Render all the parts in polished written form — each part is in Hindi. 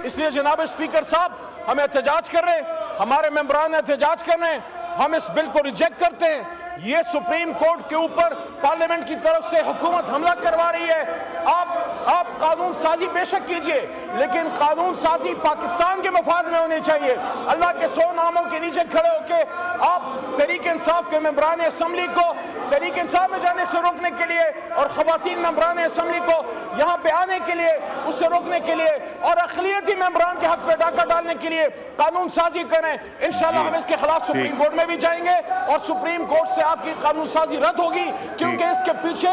इसलिए जनाब स्पीकर साहब, हम एहतजाज कर रहे हैं, हमारे मेंबरान एहतजाज कर रहे हैं, हम इस बिल को रिजेक्ट करते हैं। ये सुप्रीम कोर्ट के ऊपर पार्लियामेंट की तरफ से हुकूमत हमला करवा रही है। आप कानून साजी बेशक कीजिए, लेकिन कानून साजी पाकिस्तान के मफाद में होनी चाहिए। अल्लाह के 100 नामों के नीचे खड़े होकर आप तहरीक इंसाफ के मेंबरान असम्बली को तहरीक इंसाफ में जाने से रोकने के लिए और खवातीन मेंबरान असम्बली को यहाँ पे आने के लिए, उससे रोकने के लिए और अक़लियती मेंबरान के हक पे डाका डालने के लिए कानून साजी करें। इंशाल्लाह हम इसके खिलाफ सुप्रीम कोर्ट में भी जाएंगे और सुप्रीम कोर्ट से आपकी कानून साजी रद्द होगी, क्योंकि इसके पीछे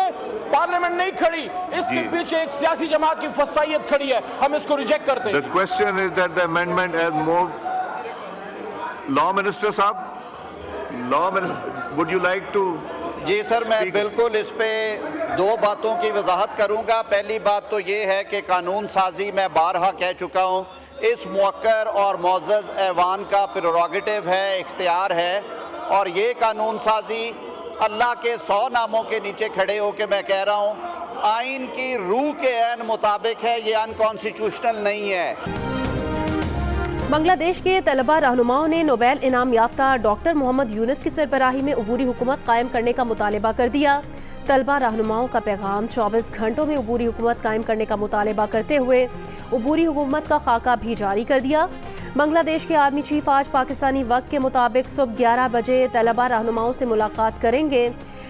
पार्लियामेंट नहीं खड़ी, इसके पीछे एक सियासी जमात की फस्तायत खड़ी है। हम इसको रिजेक्ट करते हैं। The question is that the amendment has moved. Law Minister साहब, would you like to? जी सर, मैं बिल्कुल इस पे दो बातों की वजाहत करूंगा। पहली बात तो ये है कि कानून साजी मैं बारहा कह चुका हूँ, इस मुअक्कर और मुअज़्ज़ज़ ऐवान का प्रेरोगेटिव है, इख्तियार है, और ये कानून साजी अल्लाह के 100 नामों के नीचे खड़े होकर मैं कह रहा हूँ आइन की रूह के ऐन मुताबिक है, ये अनकॉन्स्टिट्यूशनल नहीं है। बांग्लादेश के तलबा रहनुमाओं ने नोबेल इनाम याफ्ता डॉक्टर मोहम्मद यूनुस की सरबराही में अबूरी हुकूमत कायम करने का मुतालबा कर दिया। तलबा रहनुमाओं का पैगाम 24 घंटों में अबूरी हुकूमत कायम करने का मुतालबा करते हुए अबूरी हुकूमत का खाका भी जारी कर दिया। बांग्लादेश के आर्मी चीफ आज पाकिस्तानी वक्त के मुताबिक सुबह 11 बजे तलबा रहनुमाओं से मुलाकात करेंगे।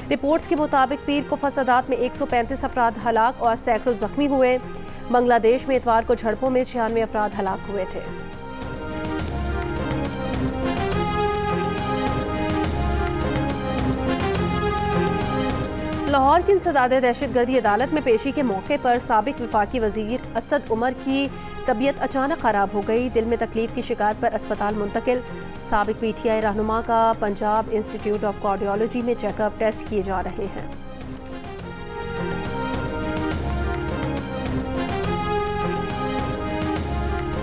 रिपोर्ट्स के मुताबिक पीर को फसादात में 135 अफराद हलाक और सैकड़ों जख्मी हुए। बांग्लादेश में इतवार को झड़पों में 96 अफराद हलाक हुए थे। लाहौर की इंसदाद दहशतगर्दी अदालत में पेशी के मौके पर साबिक वफाकी वजीर असद उमर की तबीयत अचानक खराब हो गई। दिल में तकलीफ की शिकायत पर अस्पताल मुंतकिल। साबिक PTI रहनुमा का पंजाब इंस्टीट्यूट ऑफ कार्डियोलॉजी में चेकअप टेस्ट किए जा रहे हैं।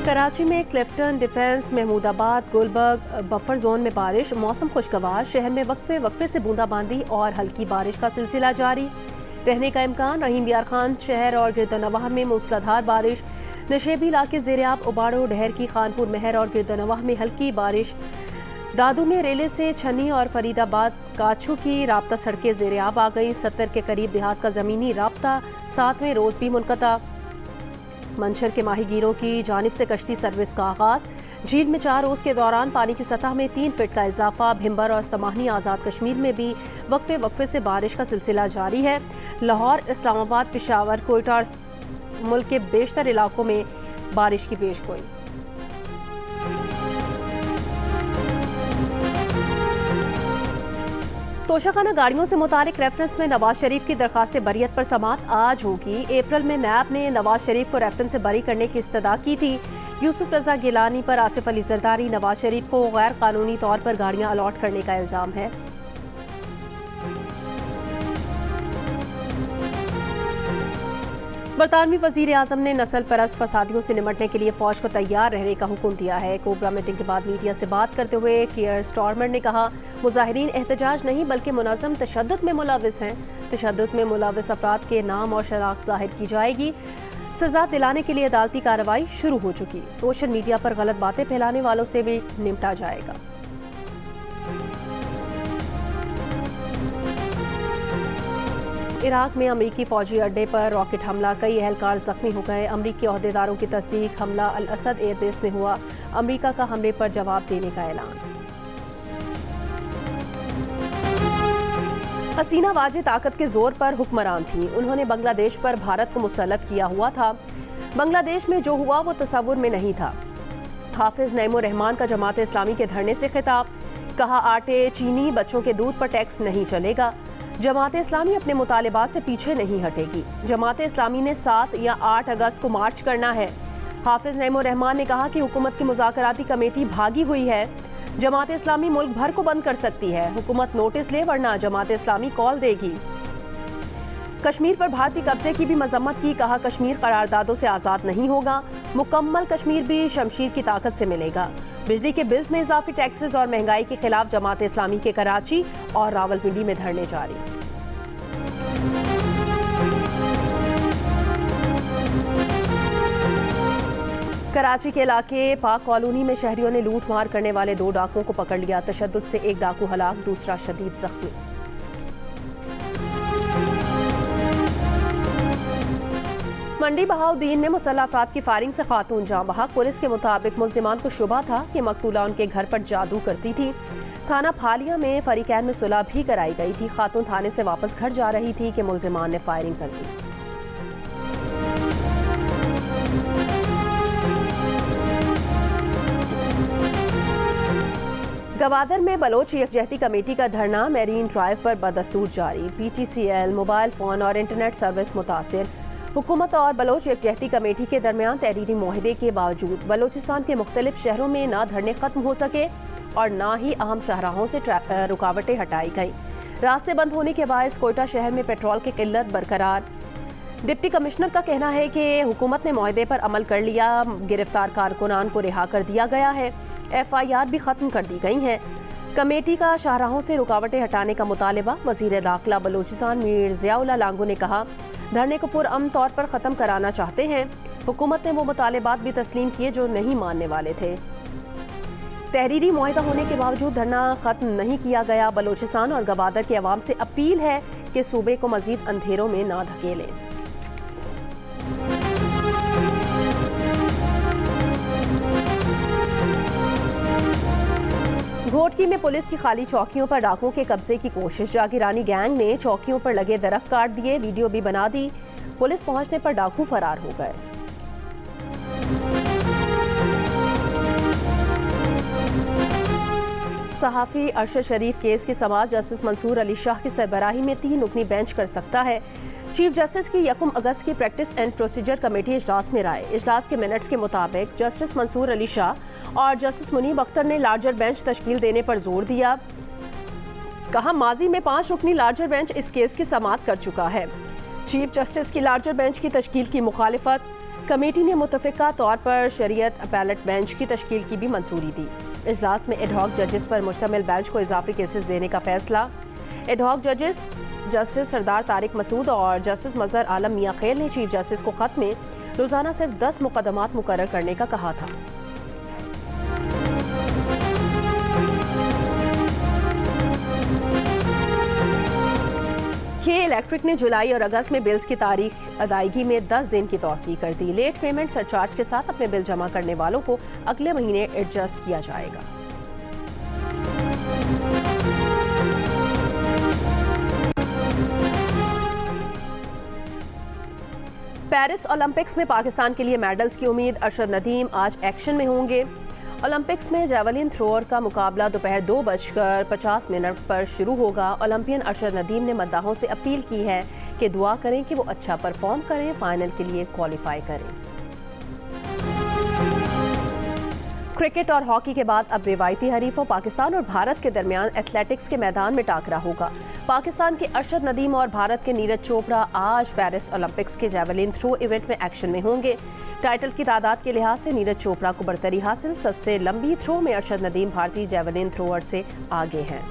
कराची में Clifton, defence, Mahmoodabad, Gulberg buffer zone में बारिश। मौसम खुशगवार, शहर में वक्फे से बूंदाबांदी और हल्की बारिश का सिलसिला जारी रहने का इम्कान। रहीम यार खान शहर और गिरदनवाह में मूसलाधार बारिश। नशेबी इलाके ज़ेर-ए-आब, उबाड़ो, डहर की, खानपुर महर और गिरदनवाह में हल्की बारिश। दादू में रेले से छन्नी और फरीदाबाद काछू की राब्ता सड़कें ज़ेर-ए-आब आ गई। 70 के करीब देहात का ज़मीनी राब्ता 7वें रोज़ भी मुनक़ता। मंशर के माहीगीरों की जानिब से कश्ती सर्विस का आगाज़। झील में 4 रोज़ के दौरान पानी की सतह में 3 फीट का इजाफा। भिम्बर और समाहनी आज़ाद कश्मीर में भी वक्फे से बारिश का सिलसिला जारी है। लाहौर, इस्लामाबाद, पेशावर, कोयटा और मुल्क के बेशतर इलाकों में बारिश की पेशगोई। तोशाखाना गाड़ियों से मुतालिक रेफरेंस में नवाज शरीफ की दरखास्त बरियत पर समाअत आज होगी। अप्रैल में नैब ने नवाज शरीफ को रेफरेंस से बरी करने की इस्तदा की थी। यूसुफ रजा गिलानी पर आसिफ अली जरदारी, नवाज शरीफ को गैर कानूनी तौर पर गाड़ियां अलॉट करने का इल्जाम है। बरतानवी वजीर आजम ने नस्ल परस्त फसादियों से निमटने के लिए फौज को तैयार रहने का हुक्म दिया है। कोबरा मीटिंग के बाद मीडिया से बात करते हुए कियर स्टारमर ने कहा, मुजाहिरीन एहतजाज नहीं बल्कि मुनज़्ज़म तशद्दुद में मुलविस हैं। तशद्दुद में मुलविस अफराद के नाम और शनाख्त जाहिर की जाएगी। सजा दिलाने के लिए अदालती कार्रवाई शुरू हो चुकी। सोशल मीडिया पर गलत बातें फैलाने वालों से भी निपटा जाएगा। इराक में अमरीकी फौजी अड्डे पर रॉकेट हमला, कई एहलकार जख्मी हो गए। अमरीकी ओहदेदारों की तस्दीक, हमला अल असद एयरबेस में हुआ। अमरीका का हमले पर जवाब देने का ऐलान। हसीना वाजिद ताकत के जोर पर हुक्मरान थी। उन्होंने बांग्लादेश पर भारत को मुसल्लत किया हुआ था। बांग्लादेश में जो हुआ वो तसव्वुर में नहीं था। हाफिज नईमुर रहमान का जमात इस्लामी के धरने से खिताब, कहा आटे, चीनी, बच्चों के दूध पर टैक्स नहीं चलेगा। जमात इस्लामी अपने मुतालिबात से पीछे नहीं हटेगी। जमात इस्लामी ने 7 या 8 अगस्त को मार्च करना है। हाफिज नईमुर रहमान ने कहा कि हुकूमत की मुज़ाकराती कमेटी भागी हुई है। जमात इस्लामी मुल्क भर को बंद कर सकती है। हुकूमत नोटिस ले वरना जमात इस्लामी कॉल देगी। कश्मीर पर भारतीय कब्जे की भी मजम्मत की, कहा कश्मीर करारदादों से आज़ाद नहीं होगा। मुकम्मल कश्मीर भी शमशीर की ताकत से मिलेगा। बिजली के बिल्स में इजाफी टैक्सेस और महंगाई के खिलाफ जमात इस्लामी के कराची और रावलपिंडी में धरने जारी। कराची के इलाके पाक कॉलोनी में शहरियों ने लूट मार करने वाले 2 डाकुओं को पकड़ लिया। तशद्दुद से एक डाकू हलाक, दूसरा शदीद जख्मी। मंडी बहाउद्दीन में मुसल्लह अफराद की फायरिंग से खातून जान बहक। पुलिस के मुताबिक मुलजिमान को शुबा था कि मकतूला उनके घर पर जादू करती थी। थाना फालिया में फरीकैन में सुलह भी कराई गई थी। खातून थाने से वापस घर जा रही थी कि मुलजिमान ने फायरिंग कर दी। गवादर में बलोच यकजहती कमेटी का धरना मैरीन ड्राइव पर बदस्तूर जारी। PTCL, मोबाइल फ़ोन और इंटरनेट सर्विस मुतासिर। हुकूमत और बलोच यकजहती कमेटी के दरमियान तहरीरी मुआहदे के बावजूद बलोचिस्तान के मुख्तलिफ शहरों में ना धरने खत्म हो सके और ना ही अहम शाहराहों से रुकावटें हटाई गई। रास्ते बंद होने के बायस कोयटा शहर में पेट्रोल की किल्लत बरकरार। डिप्टी कमिश्नर का कहना है कि हुकूमत ने मुआहदे पर अमल कर लिया। गिरफ्तार कारकुनान को रिहा कर दिया गया है। FIR भी खत्म कर दी गई हैं। कमेटी का शाहराहों से रुकावटें हटाने का मुतालबा। वज़ीर दाखिला बलोचिस्तान मीर ज़ियाउल्लाह लांगो ने कहा, धरने को पुरअमन तौर पर ख़त्म कराना चाहते हैं। हुकूमत ने वो मुतालबात भी तस्लीम किए जो नहीं मानने वाले थे। तहरीरी मुआहदा होने के बावजूद धरना ख़त्म नहीं किया गया। बलोचिस्तान और गवादर के अवाम से अपील है कि सूबे को मज़ीद अंधेरों में ना धकेलें। घोटकी में पुलिस की खाली चौकियों पर डाकुओं के कब्जे की कोशिश। जागीरानी गैंग ने चौकियों पर लगे दरख्त काट दिए, वीडियो भी बना दी। पुलिस पहुंचने पर डाकू फरार हो गए। सहाफ़ी अरशद शरीफ केस की समाअत जस्टिस मंसूर अली शाह की सरबराही में 3 रुकनी बेंच कर सकता है। चीफ जस्टिस की 1 अगस्त की प्रैक्टिस एंड प्रोसीजर कमेटी इजलास में राय। इजलास के मिनट्स के मुताबिक जस्टिस मंसूर अली शाह और जस्टिस मुनीब अख्तर ने लार्जर बेंच तश्कील देने पर जोर दिया। कहा, माजी में 5 रुकनी लार्जर बेंच इस केस की समाअत कर चुका है। चीफ जस्टिस की लार्जर बेंच की तश्कील की मुखालिफत। कमेटी ने मुतफ़िका तौर पर शरीयत अपैलेट बेंच की तश्कील की भी मंजूरी दी। इजलास में एडहॉक जजेस पर मुश्तमिल बेंच को इजाफी केसेस देने का फैसला। एडहॉक जजेस जस्टिस सरदार तारिक मसूद और जस्टिस मजहर आलम मियां खेल ने चीफ जस्टिस को खत में रोजाना सिर्फ 10 मुकदमात मुकर्रर करने का कहा था। के इलेक्ट्रिक ने जुलाई और अगस्त में बिल्स की तारीख अदायगी में 10 दिन की तौसीह कर दी। लेट पेमेंट सरचार्ज के साथ अपने बिल जमा करने वालों को अगले महीने एडजस्ट किया जाएगा। पेरिस ओलंपिक्स में पाकिस्तान के लिए मेडल्स की उम्मीद। अरशद नदीम आज एक्शन में होंगे। ओलंपिक्स में जैवलिन थ्रोअर का मुकाबला दोपहर 2:50 पर शुरू होगा। ओलंपियन अरशद नदीम ने मद्दाहों से अपील की है कि दुआ करें कि वो अच्छा परफॉर्म करें, फाइनल के लिए क्वालिफाई करें। क्रिकेट और हॉकी के बाद अब रिवायती हरीफों पाकिस्तान और भारत के दरमियान एथलेटिक्स के मैदान में टाकरा होगा। पाकिस्तान के अरशद नदीम और भारत के नीरज चोपड़ा आज पेरिस ओलंपिक्स के जैवलिन थ्रो इवेंट में एक्शन में होंगे। टाइटल की तादाद के लिहाज से नीरज चोपड़ा को बरतरी हासिल। सबसे लंबी थ्रो में अरशद नदीम भारतीय जैवलिन थ्रोअर से आगे हैं।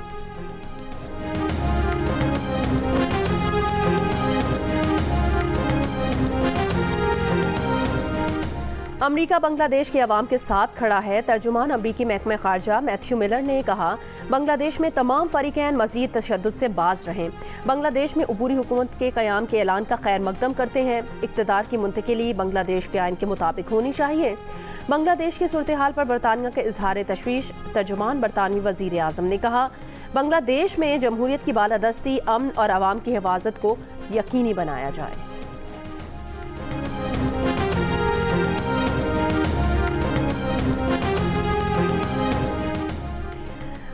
अमरीका बांग्लादेश के अवाम के साथ खड़ा है। तर्जुमान अमरीकी महकमा खारजा मैथ्यू मिलर ने कहा, बांग्लादेश में तमाम फरीकैन मजीद तशद्दुद से बाज रहें। बांग्लादेश में अबूरी हुकूमत के क़याम के ऐलान का खैर मकदम करते हैं। इक़्तिदार की मुंतकिली बांग्लादेश के आइन के मुताबिक होनी चाहिए। बांग्लादेश की सूरत हाल पर बरतानिया का इजहार तशवीश। तर्जुमान बरतानवी वज़ीर आज़म ने कहा, बांग्लादेश में जमहूरियत की बालादस्ती, अमन और आवाम की हिफाजत को यकीनी बनाया जाए।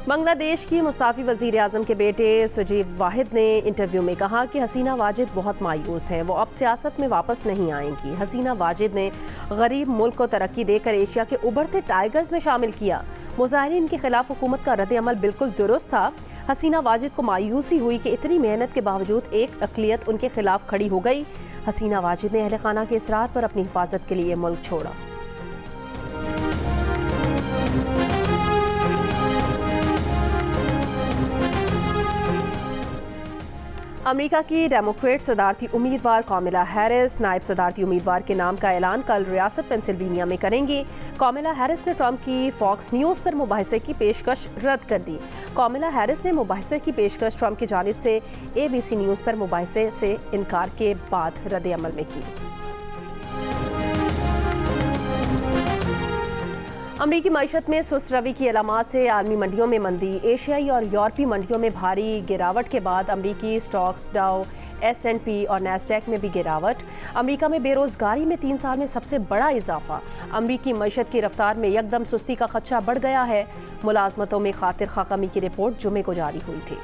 बांग्लादेश की मुस्ताफी वज़ीर आज़म के बेटे सुजीब वाहिद ने इंटरव्यू में कहा कि हसीना वाजिद बहुत मायूस है, वो अब सियासत में वापस नहीं आएंगी। हसीना वाजिद ने गरीब मुल्क को तरक्की देकर एशिया के उभरते टाइगर्स में शामिल किया। मुजाहिरीन के खिलाफ हुकूमत का रद्द अमल बिल्कुल दुरुस्त था। हसीना वाजिद को मायूसी हुई कि इतनी मेहनत के बावजूद एक अक़लियत उनके खिलाफ खड़ी हो गई। हसीना वाजिद ने अहले खाना के इसरार पर अपनी हिफाजत के लिए मुल्क छोड़ा। अमेरिका की डेमोक्रेट सदारती उम्मीदवार कामिला हैरिस नायब सदारती उम्मीदवार के नाम का ऐलान कल रियासत पेंसिल्वेनिया में करेंगी। कामिला हैरिस ने ट्रंप की फॉक्स न्यूज़ पर मुबाहिसे की पेशकश रद्द कर दी। कामिला हैरिस ने मुबाहिसे की पेशकश ट्रंप की जानिब से ABC न्यूज़ पर मुबाहिसे से इनकार के बाद रद्द अमल में की। अमरीकी मईशत में सुस्त रवि की अलामात से आलमी मंडियों में मंदी। एशियाई और यूरोपीय मंडियों में भारी गिरावट के बाद अमरीकी स्टॉक्स डाउ, S&P और नैस्डैक में भी गिरावट। अमरीका में बेरोजगारी में 3 साल में सबसे बड़ा इजाफा। अमरीकी मईशत की रफ्तार में यकदम सुस्ती का खदशा बढ़ गया है। मुलाजमतों में खातिर खा कमी की रिपोर्ट जुमे को जारी हुई थी।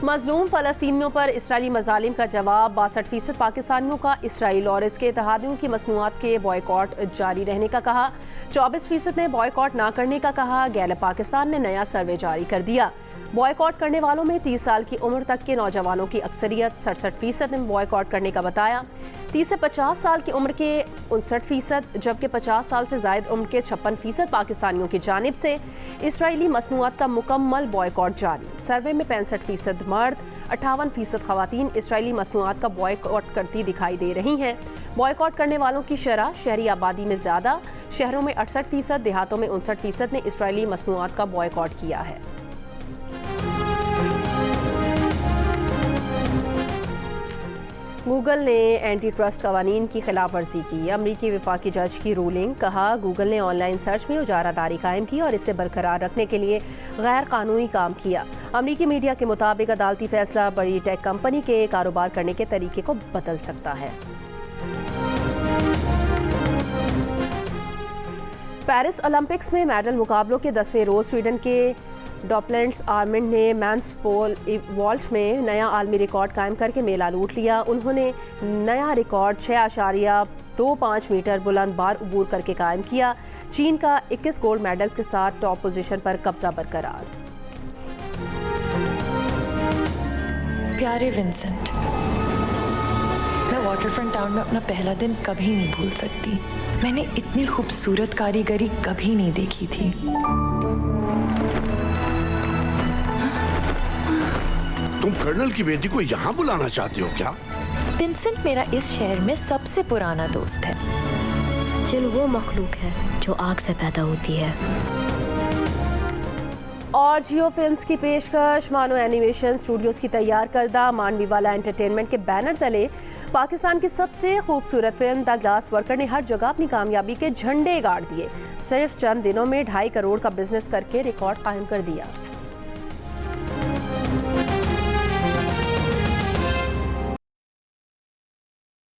मजलूम फ़लस्तीनियों पर इसराइली मज़ालिम का जवाब। 62% पाकिस्तानियों का इसराइल और इसके इत्तेहादियों की मसनूआत के बॉयकॉट जारी रहने का कहा। 24% ने बॉयकॉट ना करने का कहा। गैलप पाकिस्तान ने नया सर्वे जारी कर दिया। बॉयकॉट करने वालों में 30 साल की उम्र तक के नौजवानों की अक्सरियत। 67% ने बॉयकॉट करने का बताया। 30 से 50 साल की उम्र के 59%, जबकि 50 साल से ज़ायद उम्र के 56% पाकिस्तानियों की जानिब से इसराइली मसनूआत का मुकम्मल बॉयकॉट जारी। सर्वे में 65% मर्द, 58% ख़वातीन इसराइली मसनूआत का बॉयकॉट करती दिखाई दे रही हैं। बॉयकॉट करने वालों की शरह शहरी आबादी में ज़्यादा, शहरों में 68%, देहातों में 59% ने इसराइली मसनूआत का बॉयकॉट किया है। गूगल ने एंटी ट्रस्ट कवानीन की खिलाफ वर्जी की। अमरीकी वफाकी जज की रूलिंग। कहा, गूगल ने ऑनलाइन सर्च में उजारादारी कायम की और इसे बरकरार रखने के लिए गैर कानूनी काम किया। अमरीकी मीडिया के मुताबिक अदालती फैसला बड़ी टेक कंपनी के कारोबार करने के तरीके को बदल सकता है। पेरिस ओलंपिक्स में मेडल मुकाबलों के 10वें रोज़ स्वीडन के डॉपलेंट्स आर्मिंड ने मैंस पोल वॉल्ट में नया आलमी रिकॉर्ड कायम करके मेला लूट लिया। उन्होंने नया रिकॉर्ड 6.25 मीटर बुलंद बार अबूर करके कायम किया। चीन का 21 गोल्ड मेडल्स के साथ टॉप पोजीशन पर कब्जा बरकरार। प्यारे विंसेंट, मैं वाटरफ्रंट टाउन में अपना पहला दिन कभी नहीं भूल सकती। मैंने इतनी खूबसूरत कारीगरी कभी नहीं देखी थी। तुम कर्नल की बेटी को यहाँ बुलाना चाहती हो क्या? विंसेंट मेरा इस शहर में सबसे पुराना दोस्त है। जिन वो मखलूक है जो आग से पैदा होती है। और जियो फिल्म्स की पेशकश। मानो एनिमेशन स्टूडियोज की तैयार करदा मानवी वाला एंटरटेनमेंट के बैनर तले पाकिस्तान की सबसे खूबसूरत फिल्म द ग्लास वर्कर ने हर जगह अपनी कामयाबी के झंडे गाड़ दिए। सिर्फ चंद दिनों में 2.5 करोड़ का बिजनेस करके रिकॉर्ड कायम कर दिया।